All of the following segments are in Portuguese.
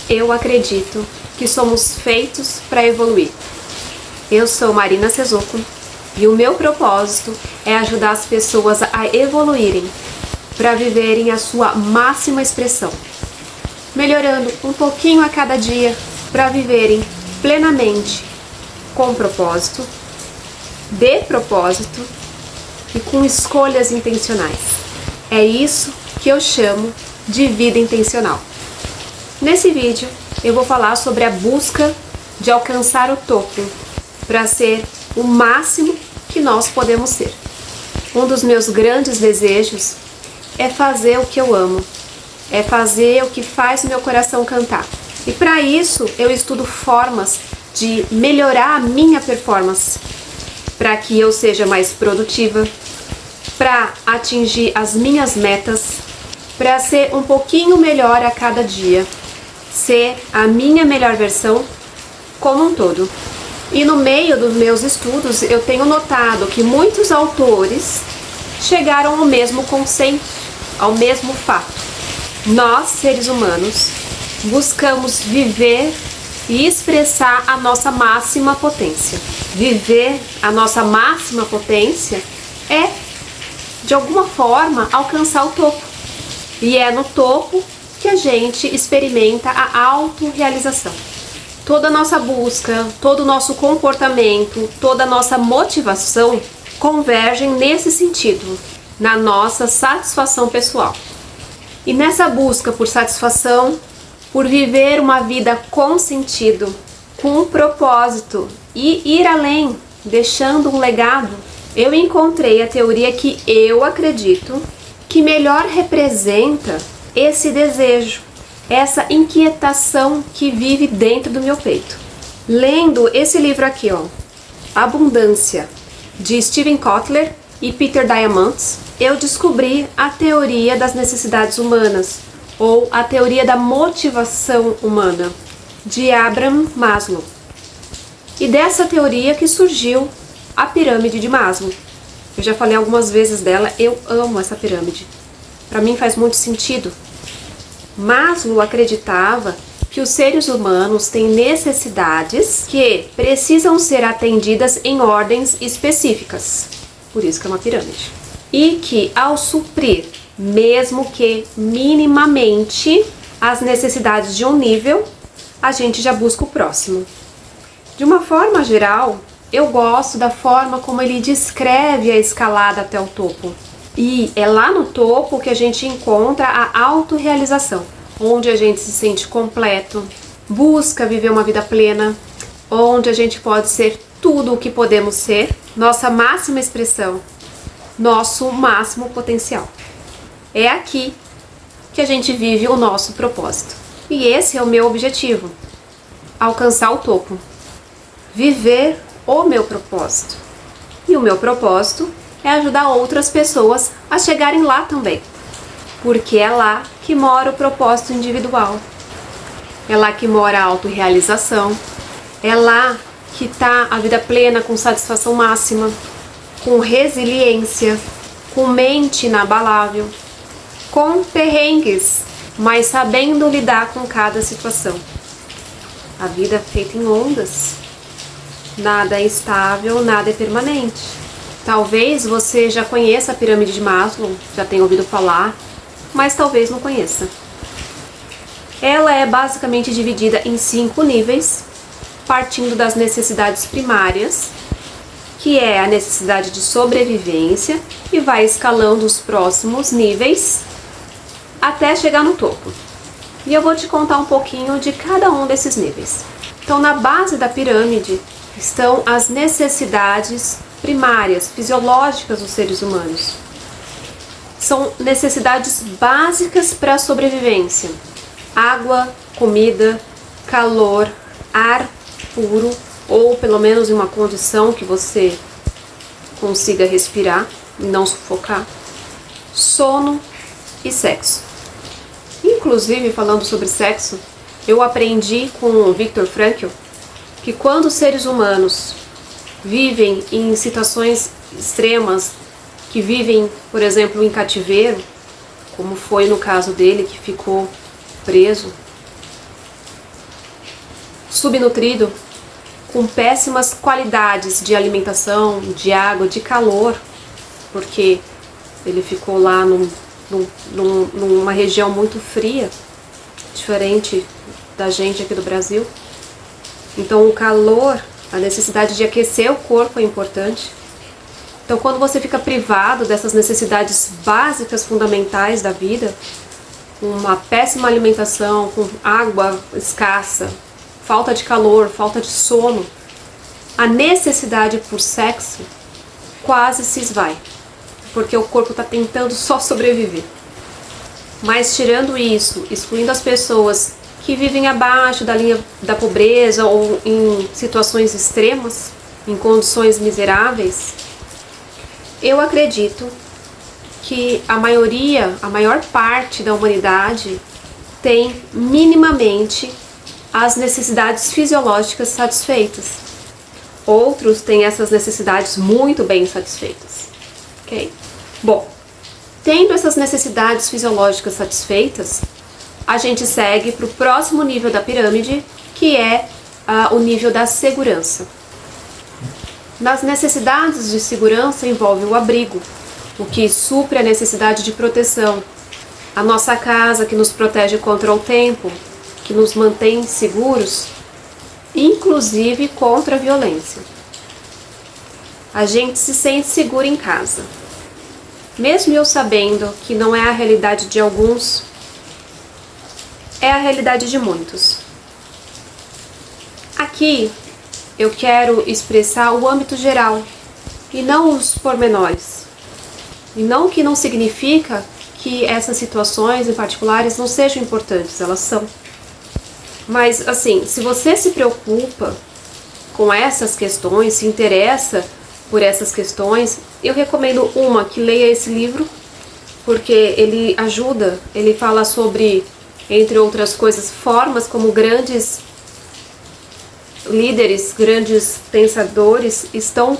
Eu acredito que somos feitos para evoluir. Eu sou Marina Sezuko e o meu propósito é ajudar as pessoas a evoluírem, para viverem a sua máxima expressão, melhorando um pouquinho a cada dia para viverem plenamente, com propósito, de propósito e com escolhas intencionais. É isso que eu chamo de vida intencional. Nesse vídeo eu vou falar sobre a busca de alcançar o topo para ser o máximo que nós podemos ser. Um dos meus grandes desejos é fazer o que eu amo, é fazer o que faz meu coração cantar. E para isso eu estudo formas de melhorar a minha performance, para que eu seja mais produtiva, para atingir as minhas metas, para ser um pouquinho melhor a cada dia, ser a minha melhor versão como um todo. E no meio dos meus estudos eu tenho notado que muitos autores chegaram ao mesmo consenso, ao mesmo fato. Nós, seres humanos, buscamos viver e expressar a nossa máxima potência. Viver a nossa máxima potência é, de alguma forma, alcançar o topo. E é no topo que a gente experimenta a autorrealização. Toda a nossa busca, todo o nosso comportamento, toda a nossa motivação convergem nesse sentido, na nossa satisfação pessoal. E nessa busca por satisfação, por viver uma vida com sentido, com um propósito e ir além, deixando um legado, eu encontrei a teoria que eu acredito que melhor representa esse desejo, essa inquietação que vive dentro do meu peito. Lendo esse livro aqui, Abundância, de Steven Kotler e Peter Diamandis, eu descobri a teoria das necessidades humanas, ou a teoria da motivação humana, de Abraham Maslow. E dessa teoria que surgiu a pirâmide de Maslow. Eu já falei algumas vezes dela, eu amo essa pirâmide. Para mim faz muito sentido. Maslow acreditava que os seres humanos têm necessidades que precisam ser atendidas em ordens específicas. Por isso que é uma pirâmide. E que ao suprir, mesmo que minimamente, as necessidades de um nível, a gente já busca o próximo. De uma forma geral, eu gosto da forma como ele descreve a escalada até o topo. E é lá no topo que a gente encontra a autorrealização, onde a gente se sente completo, busca viver uma vida plena, onde a gente pode ser tudo o que podemos ser, nossa máxima expressão, nosso máximo potencial. É aqui que a gente vive o nosso propósito. E esse é o meu objetivo: alcançar o topo, viver o meu propósito. E o meu propósito é ajudar outras pessoas a chegarem lá também, porque é lá que mora o propósito individual, é lá que mora a autorrealização, é lá que está a vida plena com satisfação máxima, com resiliência, com mente inabalável, com perrengues, mas sabendo lidar com cada situação. A vida é feita em ondas, nada é estável, nada é permanente. Talvez você já conheça a pirâmide de Maslow, já tenha ouvido falar, mas talvez não conheça. Ela é basicamente dividida em 5 níveis, partindo das necessidades primárias, que é a necessidade de sobrevivência, e vai escalando os próximos níveis até chegar no topo. E eu vou te contar um pouquinho de cada um desses níveis. Então, na base da pirâmide estão as necessidades primárias, fisiológicas dos seres humanos. São necessidades básicas para a sobrevivência: água, comida, calor, ar puro, ou pelo menos em uma condição que você consiga respirar e não sufocar, sono e sexo. Inclusive, falando sobre sexo, eu aprendi com o Viktor Frankl que quando os seres humanos vivem em situações extremas, que vivem, por exemplo, em cativeiro, como foi no caso dele, que ficou preso, subnutrido, com péssimas qualidades de alimentação, de água, de calor, porque ele ficou lá numa região muito fria, diferente da gente aqui do Brasil. Então o calor, a necessidade de aquecer o corpo é importante. Então quando você fica privado dessas necessidades básicas, fundamentais da vida, com uma péssima alimentação, com água escassa, falta de calor, falta de sono, a necessidade por sexo quase se esvai, porque o corpo está tentando só sobreviver. Mas tirando isso, excluindo as pessoas que vivem abaixo da linha da pobreza ou em situações extremas, em condições miseráveis, eu acredito que a maior parte da humanidade tem minimamente as necessidades fisiológicas satisfeitas. Outros têm essas necessidades muito bem satisfeitas. Ok? Bom, tendo essas necessidades fisiológicas satisfeitas, a gente segue para o próximo nível da pirâmide, que é o nível da segurança. Nas necessidades de segurança envolve o abrigo, o que supre a necessidade de proteção, a nossa casa que nos protege contra o tempo, que nos mantém seguros, inclusive contra a violência. A gente se sente seguro em casa. Mesmo eu sabendo que não é a realidade de alguns, é a realidade de muitos. Aqui eu quero expressar o âmbito geral e não os pormenores. E não que não significa que essas situações em particulares não sejam importantes, elas são. Mas assim, se você se preocupa com essas questões, se interessa por essas questões, eu recomendo que leia esse livro, porque ele ajuda, ele fala sobre, entre outras coisas, formas como grandes líderes, grandes pensadores estão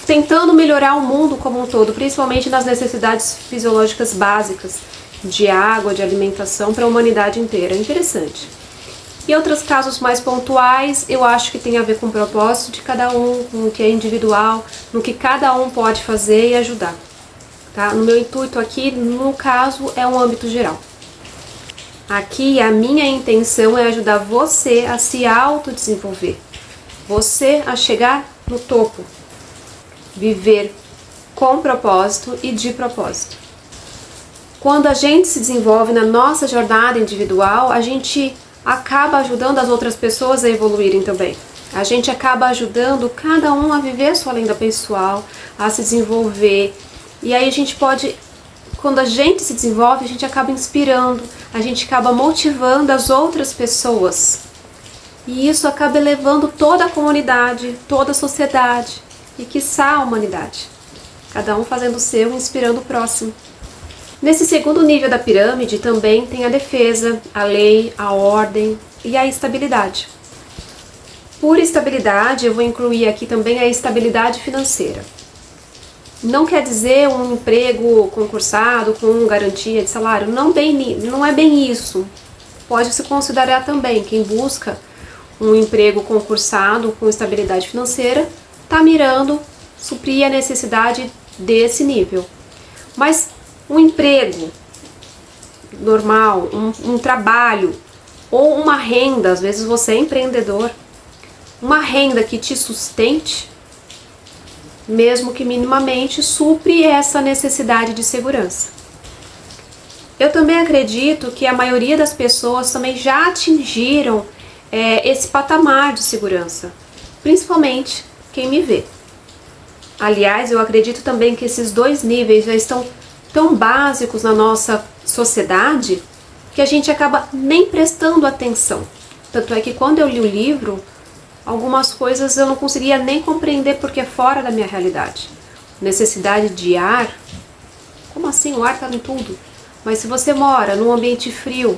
tentando melhorar o mundo como um todo, principalmente nas necessidades fisiológicas básicas, de água, de alimentação para a humanidade inteira. É interessante. E outros casos mais pontuais, eu acho que tem a ver com o propósito de cada um, com o que é individual, no que cada um pode fazer e ajudar. Tá? No meu intuito aqui, no caso, é um âmbito geral. Aqui a minha intenção é ajudar você a se autodesenvolver, você a chegar no topo, viver com propósito e de propósito. Quando a gente se desenvolve na nossa jornada individual, a gente acaba ajudando as outras pessoas a evoluírem também. A gente acaba ajudando cada um a viver a sua lenda pessoal, a se desenvolver. E aí a gente pode, quando a gente se desenvolve, a gente acaba inspirando, a gente acaba motivando as outras pessoas. E isso acaba elevando toda a comunidade, toda a sociedade e, quiçá, a humanidade. Cada um fazendo o seu, inspirando o próximo. Nesse segundo nível da pirâmide também tem a defesa, a lei, a ordem e a estabilidade. Por estabilidade, eu vou incluir aqui também a estabilidade financeira. Não quer dizer um emprego concursado com garantia de salário, não é bem isso. Pode se considerar também quem busca um emprego concursado com estabilidade financeira, está mirando suprir a necessidade desse nível. Mas um emprego normal, um trabalho ou uma renda, às vezes você é empreendedor, uma renda que te sustente, mesmo que minimamente, supre essa necessidade de segurança. Eu também acredito que a maioria das pessoas também já atingiram esse patamar de segurança, principalmente quem me vê. Aliás, eu acredito também que esses dois níveis já estão tão básicos na nossa sociedade que a gente acaba nem prestando atenção. Tanto é que quando eu li o livro, algumas coisas eu não conseguia nem compreender porque é fora da minha realidade. Necessidade de ar? Como assim? O ar está em tudo. Mas se você mora num ambiente frio,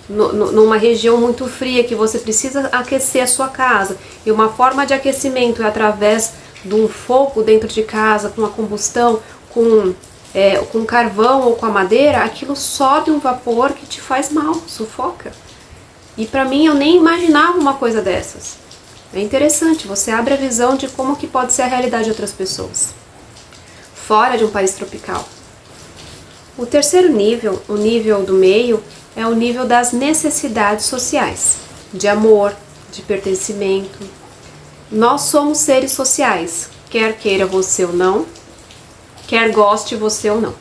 numa região muito fria que você precisa aquecer a sua casa, e uma forma de aquecimento é através de um fogo dentro de casa, com a combustão, com carvão ou com a madeira, aquilo sobe um vapor que te faz mal, sufoca. E para mim eu nem imaginava uma coisa dessas. É interessante, você abre a visão de como que pode ser a realidade de outras pessoas, fora de um país tropical. O terceiro nível, o nível do meio, é o nível das necessidades sociais, de amor, de pertencimento. Nós somos seres sociais, quer queira você ou não, quer goste você ou não.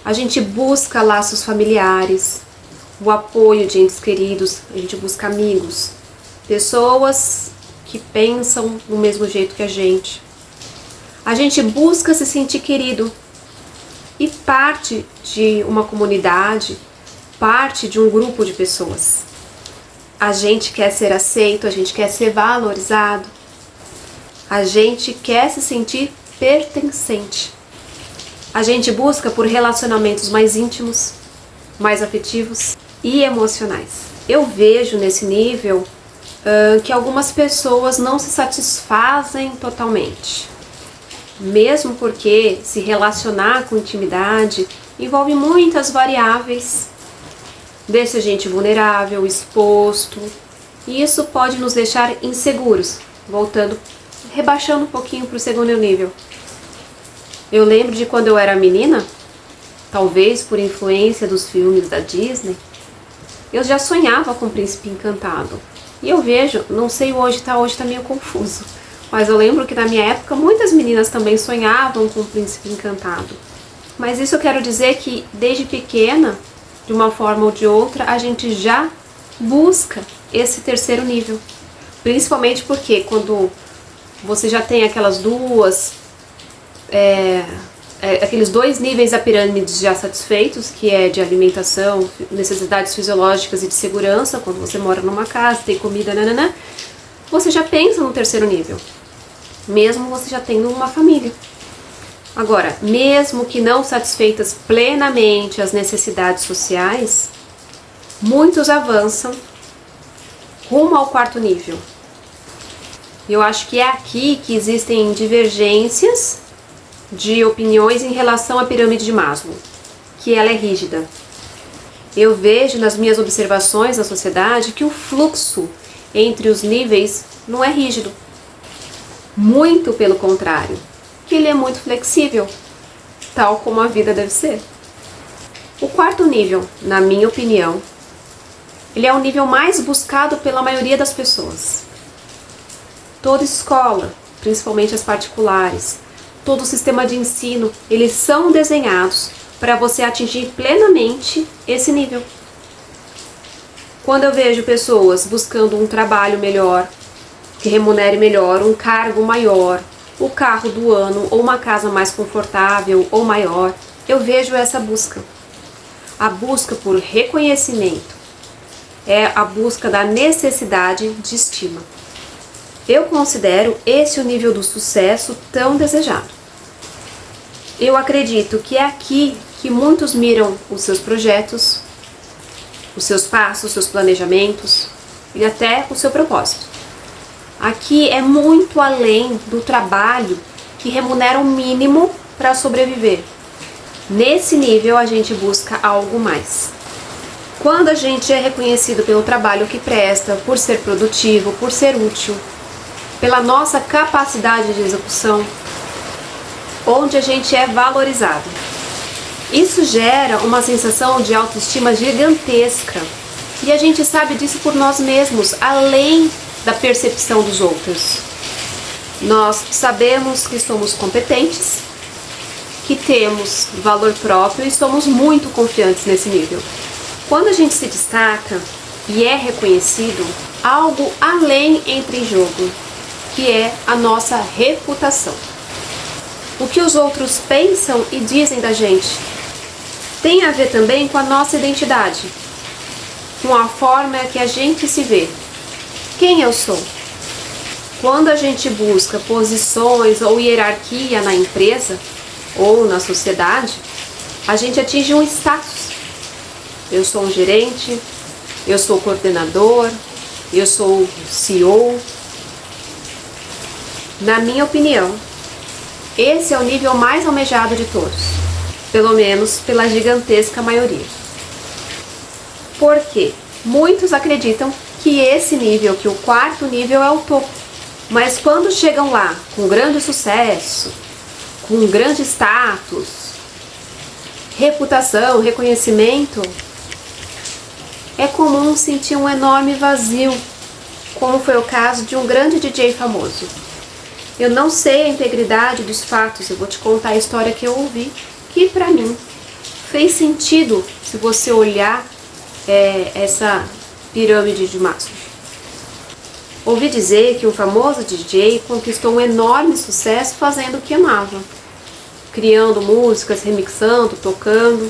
A gente busca laços familiares, o apoio de entes queridos, a gente busca amigos, pessoas que pensam do mesmo jeito que a gente. A gente busca se sentir querido e parte de uma comunidade, parte de um grupo de pessoas. A gente quer ser aceito, a gente quer ser valorizado, a gente quer se sentir pertencente. A gente busca por relacionamentos mais íntimos, mais afetivos e emocionais. Eu vejo nesse nível que algumas pessoas não se satisfazem totalmente. Mesmo porque se relacionar com intimidade envolve muitas variáveis. Deixa a gente vulnerável, exposto, e isso pode nos deixar inseguros, rebaixando um pouquinho para o segundo nível. Eu lembro de quando eu era menina, talvez por influência dos filmes da Disney, eu já sonhava com o Príncipe Encantado. E eu vejo, não sei hoje tá meio confuso, mas eu lembro que na minha época muitas meninas também sonhavam com o Príncipe Encantado. Mas isso eu quero dizer que desde pequena, de uma forma ou de outra, a gente já busca esse terceiro nível. Principalmente porque quando você já tem aquelas aqueles dois níveis da pirâmide já satisfeitos, que é de alimentação, necessidades fisiológicas e de segurança, quando você mora numa casa, tem comida, nananã, você já pensa no terceiro nível, mesmo você já tendo uma família. Agora, mesmo que não satisfeitas plenamente as necessidades sociais, muitos avançam rumo ao quarto nível. Eu acho que é aqui que existem divergências de opiniões em relação à pirâmide de Maslow, que ela é rígida. Eu vejo nas minhas observações na sociedade que o fluxo entre os níveis não é rígido. Muito pelo contrário, que ele é muito flexível, tal como a vida deve ser. O quarto nível, na minha opinião, ele é o nível mais buscado pela maioria das pessoas. Toda escola, principalmente as particulares, todo o sistema de ensino, eles são desenhados para você atingir plenamente esse nível. Quando eu vejo pessoas buscando um trabalho melhor, que remunere melhor, um cargo maior, o carro do ano ou uma casa mais confortável ou maior, eu vejo essa busca. A busca por reconhecimento é a busca da necessidade de estima. Eu considero esse o nível do sucesso tão desejado. Eu acredito que é aqui que muitos miram os seus projetos, os seus passos, os seus planejamentos e até o seu propósito. Aqui é muito além do trabalho que remunera o mínimo para sobreviver. Nesse nível a gente busca algo mais. Quando a gente é reconhecido pelo trabalho que presta, por ser produtivo, por ser útil, pela nossa capacidade de execução, onde a gente é valorizado. Isso gera uma sensação de autoestima gigantesca e a gente sabe disso por nós mesmos, além da percepção dos outros. Nós sabemos que somos competentes, que temos valor próprio e somos muito confiantes nesse nível. Quando a gente se destaca e é reconhecido, algo além entra em jogo, que é a nossa reputação. O que os outros pensam e dizem da gente tem a ver também com a nossa identidade, com a forma que a gente se vê. Quem eu sou? Quando a gente busca posições ou hierarquia na empresa ou na sociedade, a gente atinge um status. Eu sou um gerente, eu sou coordenador, eu sou CEO. Na minha opinião, esse é o nível mais almejado de todos, pelo menos pela gigantesca maioria. Por quê? Muitos acreditam que esse nível, que o quarto nível é o topo. Mas quando chegam lá com grande sucesso, com grande status, reputação, reconhecimento, é comum sentir um enorme vazio, como foi o caso de um grande DJ famoso. Eu não sei a integridade dos fatos, eu vou te contar a história que eu ouvi, que pra mim fez sentido se você olhar essa pirâmide de Maslow. Ouvi dizer que um famoso DJ conquistou um enorme sucesso fazendo o que amava, criando músicas, remixando, tocando.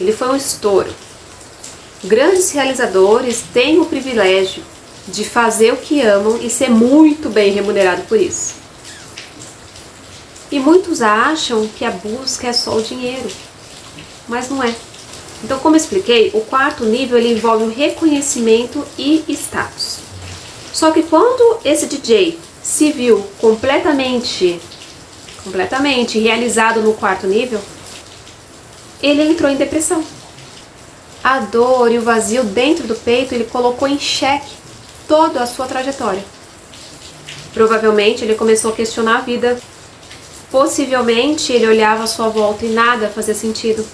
Ele foi um estouro. Grandes realizadores têm o privilégio de fazer o que amam e ser muito bem remunerado por isso. E muitos acham que a busca é só o dinheiro, mas não é. Então, como eu expliquei, o quarto nível ele envolve o reconhecimento e status. Só que quando esse DJ se viu completamente realizado no quarto nível, ele entrou em depressão. A dor e o vazio dentro do peito ele colocou em xeque toda a sua trajetória. Provavelmente ele começou a questionar a vida. Possivelmente ele olhava à sua volta e nada fazia sentido.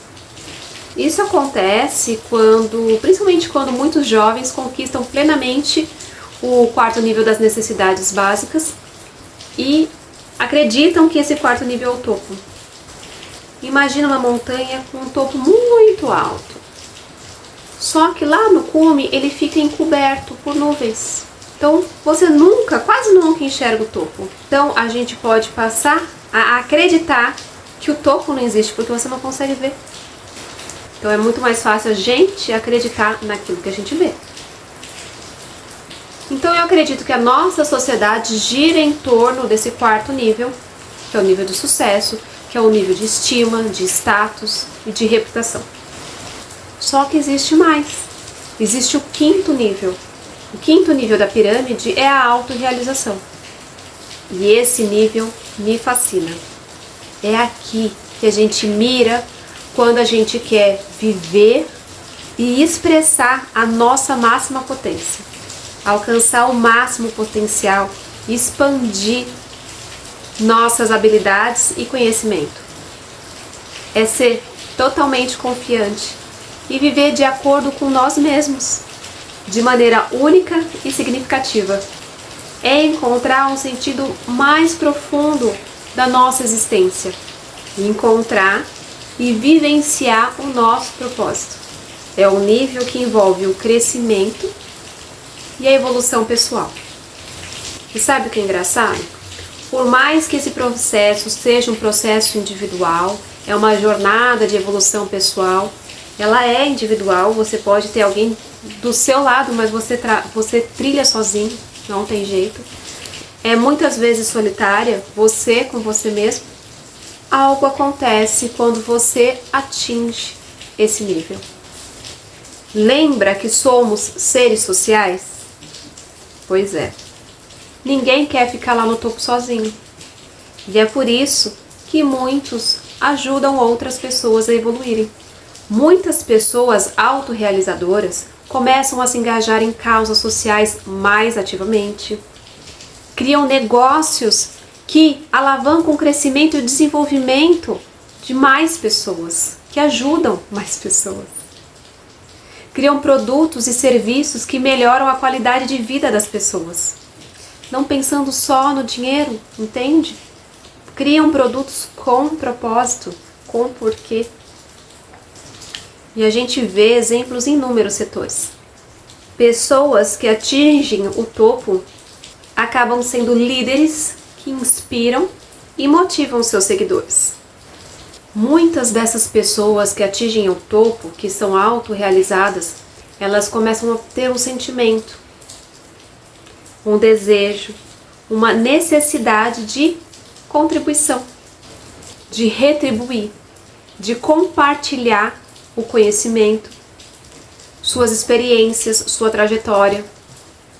Isso acontece principalmente quando muitos jovens conquistam plenamente o quarto nível das necessidades básicas e acreditam que esse quarto nível é o topo. Imagina uma montanha com um topo muito alto. Só que lá no cume ele fica encoberto por nuvens. Então você quase nunca enxerga o topo. Então a gente pode passar a acreditar que o topo não existe porque você não consegue ver. Então é muito mais fácil a gente acreditar naquilo que a gente vê. Então eu acredito que a nossa sociedade gira em torno desse quarto nível, que é o nível de sucesso, que é o nível de estima, de status e de reputação. Só que existe mais. Existe o quinto nível. O quinto nível da pirâmide é a autorrealização. E esse nível me fascina. É aqui que a gente mira quando a gente quer viver e expressar a nossa máxima potência. Alcançar o máximo potencial, expandir nossas habilidades e conhecimento. É ser totalmente confiante e viver de acordo com nós mesmos, de maneira única e significativa. É encontrar um sentido mais profundo da nossa existência, encontrar e vivenciar o nosso propósito. É um nível que envolve o crescimento e a evolução pessoal. E sabe o que é engraçado? Por mais que esse processo seja um processo individual, é uma jornada de evolução pessoal, ela é individual, você pode ter alguém do seu lado, mas você trilha sozinho, não tem jeito. É muitas vezes solitária, você com você mesmo. Algo acontece quando você atinge esse nível. Lembra que somos seres sociais? Pois é. Ninguém quer ficar lá no topo sozinho. E é por isso que muitos ajudam outras pessoas a evoluírem. Muitas pessoas autorrealizadoras começam a se engajar em causas sociais mais ativamente, criam negócios que alavancam o crescimento e o desenvolvimento de mais pessoas, que ajudam mais pessoas. Criam produtos e serviços que melhoram a qualidade de vida das pessoas, não pensando só no dinheiro, entende? Criam produtos com propósito, com porquê. E a gente vê exemplos em inúmeros setores. Pessoas que atingem o topo acabam sendo líderes que inspiram e motivam seus seguidores. Muitas dessas pessoas que atingem o topo, que são autorrealizadas, elas começam a ter um sentimento, um desejo, uma necessidade de contribuição, de retribuir, de compartilhar o conhecimento, suas experiências, sua trajetória,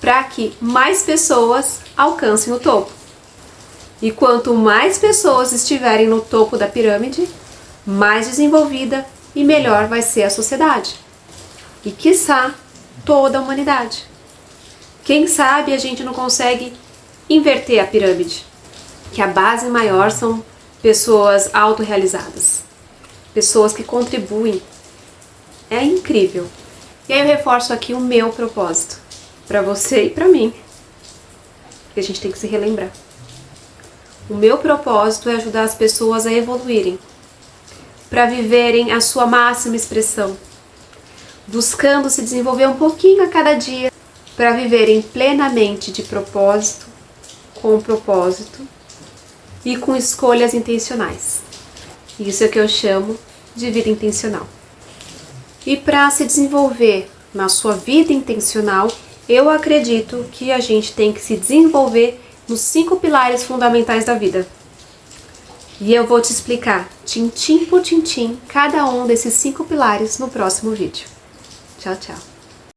para que mais pessoas alcancem o topo. E quanto mais pessoas estiverem no topo da pirâmide, mais desenvolvida e melhor vai ser a sociedade. E quiçá, toda a humanidade. Quem sabe a gente não consegue inverter a pirâmide, que a base maior são pessoas autorrealizadas, pessoas que contribuem. É incrível. E aí eu reforço aqui o meu propósito, para você e para mim, que a gente tem que se relembrar. O meu propósito é ajudar as pessoas a evoluírem, para viverem a sua máxima expressão, buscando se desenvolver um pouquinho a cada dia, para viverem plenamente de propósito, com propósito e com escolhas intencionais. Isso é o que eu chamo de vida intencional. E para se desenvolver na sua vida intencional, eu acredito que a gente tem que se desenvolver nos 5 pilares fundamentais da vida. E eu vou te explicar, tintim por tintim, cada um desses 5 pilares no próximo vídeo. Tchau, tchau.